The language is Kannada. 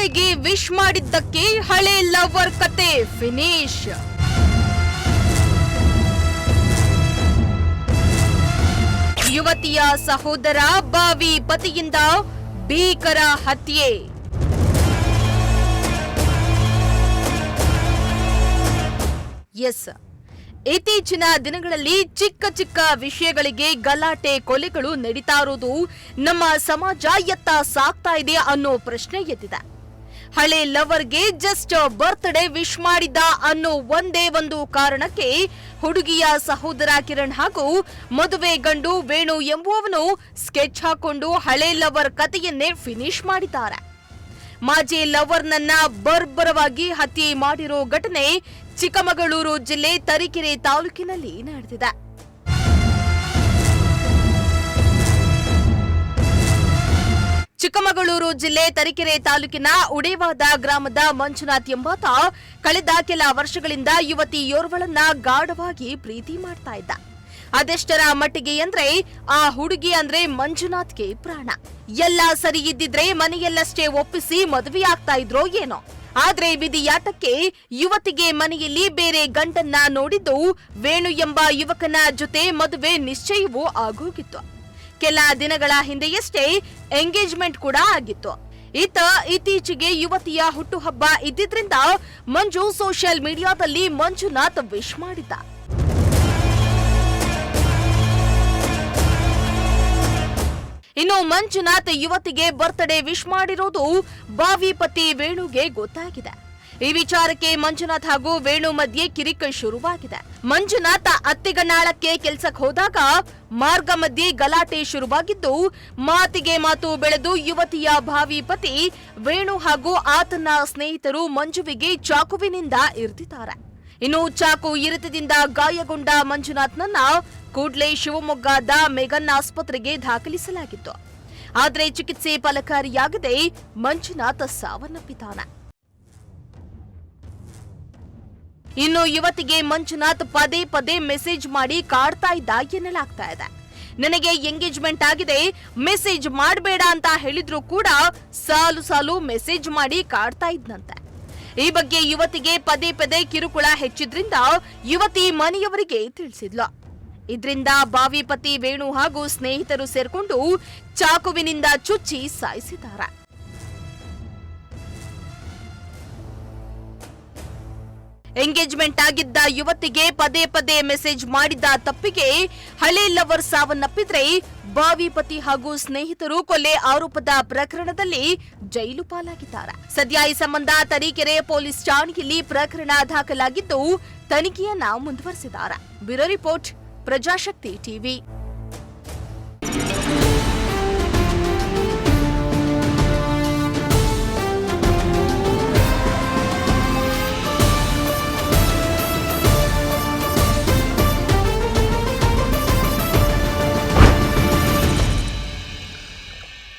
ಬರ್ತ್ಡೇಗೆ ವಿಶ್ ಮಾಡಿದ್ದಕ್ಕೆ ಹಳೆ ಲವರ್ ಕತೆ ಫಿನಿಶ್. ಯುವತಿಯ ಸಹೋದರ ಬಾವಿ ಪತಿಯಿಂದ ಭೀಕರ ಹತ್ಯೆ. ಎಸ್, ಇತ್ತೀಚಿನ ದಿನಗಳಲ್ಲಿ ಚಿಕ್ಕ ಚಿಕ್ಕ ವಿಷಯಗಳಿಗೆ ಗಲಾಟೆ ಕೊಲೆಗಳು ನಡೀತಾ ಇರೋದು ನಮ್ಮ ಸಮಾಜ ಎತ್ತ ಸಾಕ್ತಾ ಇದೆ ಅನ್ನೋ ಪ್ರಶ್ನೆ ಎದ್ದಿದೆ. ಹಳೆ ಲವರ್ಗೆ ಜಸ್ಟ್ ಬರ್ತ್ಡೇ ವಿಶ್ ಮಾಡಿದ್ದ ಅನ್ನೋ ಒಂದೇ ಒಂದು ಕಾರಣಕ್ಕೆ ಹುಡುಗಿಯ ಸಹೋದರ ಕಿರಣ್ ಹಾಗೂ ಮದುವೆ ಗಂಡು ವೇಣು ಎಂಬುವವನು ಸ್ಕೆಚ್ ಹಾಕೊಂಡು ಹಳೆ ಲವರ್ ಕಥೆಯನ್ನೇ ಫಿನಿಶ್ ಮಾಡಿದ್ದಾರೆ. ಮಾಜಿ ಲವರ್ನನ್ನ ಬರ್ಬರವಾಗಿ ಹತ್ಯೆ ಮಾಡಿರೋ ಘಟನೆ ಚಿಕ್ಕಮಗಳೂರು ಜಿಲ್ಲೆ ತರೀಕೆರೆ ತಾಲೂಕಿನಲ್ಲಿ ನಡೆದಿದೆ. ಚಿಕ್ಕಮಗಳೂರು ಜಿಲ್ಲೆ ತರೀಕೆರೆ ತಾಲೂಕಿನ ಉಡೇವಾದ ಗ್ರಾಮದ ಮಂಜುನಾಥ್ ಎಂಬಾತ ಕಳೆದ ಕೆಲ ವರ್ಷಗಳಿಂದ ಯುವತಿಯೋರ್ವಳನ್ನ ಗಾಢವಾಗಿ ಪ್ರೀತಿ ಮಾಡ್ತಾ ಇದ್ದ. ಅದೆಷ್ಟರ ಮಟ್ಟಿಗೆ ಅಂದ್ರೆ ಆ ಹುಡುಗಿ ಅಂದ್ರೆ ಮಂಜುನಾಥ್ಗೆ ಪ್ರಾಣ. ಎಲ್ಲ ಸರಿ ಇದ್ದಿದ್ರೆ ಮನೆಯಲ್ಲಷ್ಟೇ ಒಪ್ಪಿಸಿ ಮದುವೆಯಾಗ್ತಾ ಇದ್ರೋ ಏನೋ. ಆದ್ರೆ ವಿಧಿಯಾಟಕ್ಕೆ ಯುವತಿಗೆ ಮನೆಯಲ್ಲಿ ಬೇರೆ ಗಂಡನ್ನ ನೋಡಿದ್ದು ವೇಣು ಎಂಬ ಯುವಕನ ಜೊತೆ ಮದುವೆ ನಿಶ್ಚಯವೂ ಆಗೋಗಿತ್ತು. ಕೆಲ ದಿನಗಳ ಹಿಂದೆಯಷ್ಟೇ ಎಂಗೇಜ್ಮೆಂಟ್ ಕೂಡ ಆಗಿತ್ತು. ಇತ್ತೀಚೆಗೆ ಯುವತಿಯ ಹುಟ್ಟುಹಬ್ಬ ಇದ್ದಿದ್ರಿಂದ ಮಂಜು ಸೋಷಿಯಲ್ ಮೀಡಿಯಾದಲ್ಲಿ ಮಂಜುನಾಥ್ ವಿಶ್ ಮಾಡಿದ್ದ. ಇನ್ನು ಮಂಜುನಾಥ್ ಯುವತಿಗೆ ಬರ್ತ್ಡೇ ವಿಶ್ ಮಾಡಿರೋದು ಬಾವಿ ಪತಿ ವೇಣುಗೆ ಗೊತ್ತಾಗಿದೆ. ಈ ವಿಚಾರಕ್ಕೆ ಮಂಜುನಾಥ್ ಹಾಗೂ ವೇಣು ಮಧ್ಯೆ ಕಿರಿಕ್ ಶುರುವಾಗಿದೆ. ಮಂಜುನಾಥ್ ಅತ್ತಿಗನಾಳಕ್ಕೆ ಕೆಲ್ಸಕ್ಕೆ ಹೋದಾಗ ಮಾರ್ಗ ಮಧ್ಯೆ ಗಲಾಟೆ ಶುರುವಾಗಿದ್ದು, ಮಾತಿಗೆ ಮಾತು ಬೆಳೆದು ಯುವತಿಯ ಭಾವಿ ಪತಿ ವೇಣು ಹಾಗೂ ಆತನ ಸ್ನೇಹಿತರು ಮಂಜುವಿಗೆ ಚಾಕುವಿನಿಂದ ಇರಿದಿದ್ದಾರೆ. ಇನ್ನು ಚಾಕು ಇರಿತದಿಂದ ಗಾಯಗೊಂಡ ಮಂಜುನಾಥ್ನನ್ನ ಕೂಡಲೇ ಶಿವಮೊಗ್ಗದ ಮೆಗನ್ ಆಸ್ಪತ್ರೆಗೆ ದಾಖಲಿಸಲಾಗಿತ್ತು. ಆದರೆ ಚಿಕಿತ್ಸೆ ಫಲಕಾರಿಯಾಗದೆ ಮಂಜುನಾಥ್ ಸಾವನ್ನಪ್ಪಿದ್ದಾನೆ. ಇನ್ನು ಯುವತಿಗೆ ಮಂಜುನಾಥ್ ಪದೇ ಪದೇ ಮೆಸೇಜ್ ಮಾಡಿ ಕಾಡ್ತಾ ಇದ್ದ ಎನ್ನಲಾಗ್ತಾ ಇದೆ. ನನಗೆ ಎಂಗೇಜ್ಮೆಂಟ್ ಆಗಿದೆ, ಮೆಸೇಜ್ ಮಾಡಬೇಡ ಅಂತ ಹೇಳಿದ್ರು ಕೂಡ ಸಾಲು ಸಾಲು ಮೆಸೇಜ್ ಮಾಡಿ ಕಾಡ್ತಾ ಇದ್ನಂತೆ. ಈ ಬಗ್ಗೆ ಯುವತಿಗೆ ಪದೇ ಪದೇ ಕಿರುಕುಳ ಹೆಚ್ಚಿದ್ರಿಂದ ಯುವತಿ ಮನೆಯವರಿಗೆ ತಿಳಿಸಿದ್ಲು. ಇದರಿಂದ ಬಾವಿ ಪತಿ ವೇಣು ಹಾಗೂ ಸ್ನೇಹಿತರು ಸೇರ್ಕೊಂಡು ಚಾಕುವಿನಿಂದ ಚುಚ್ಚಿ ಸಾಯಿಸಿದ್ದಾರೆ. ಎಂಗೇಜ್ಮೆಂಟ್ ಆಗಿದ್ದ ಯುವತಿಗೆ ಪದೇ ಪದೇ ಮೆಸೇಜ್ ಮಾಡಿದ್ದ ತಪ್ಪಿಗೆ ಹಳೆ ಲವರ್ ಸಾವನ್ನಪ್ಪಿದ್ರೆ ಬಾವಿ ಪತಿ ಹಾಗೂ ಸ್ನೇಹಿತರು ಕೊಲೆ ಆರೋಪದ ಪ್ರಕರಣದಲ್ಲಿ ಜೈಲು ಪಾಲಾಗಿದ್ದಾರೆ. ಸದ್ಯ ಈ ಸಂಬಂಧ ತರೀಕೆರೆ ಪೊಲೀಸ್ ಠಾಣೆಯಲ್ಲಿ ಪ್ರಕರಣ ದಾಖಲಾಗಿದ್ದು ತನಿಖೆಯನ್ನ ಮುಂದುವರೆಸಿದ್ದಾರೆ. Bureau report, Prajashakti TV.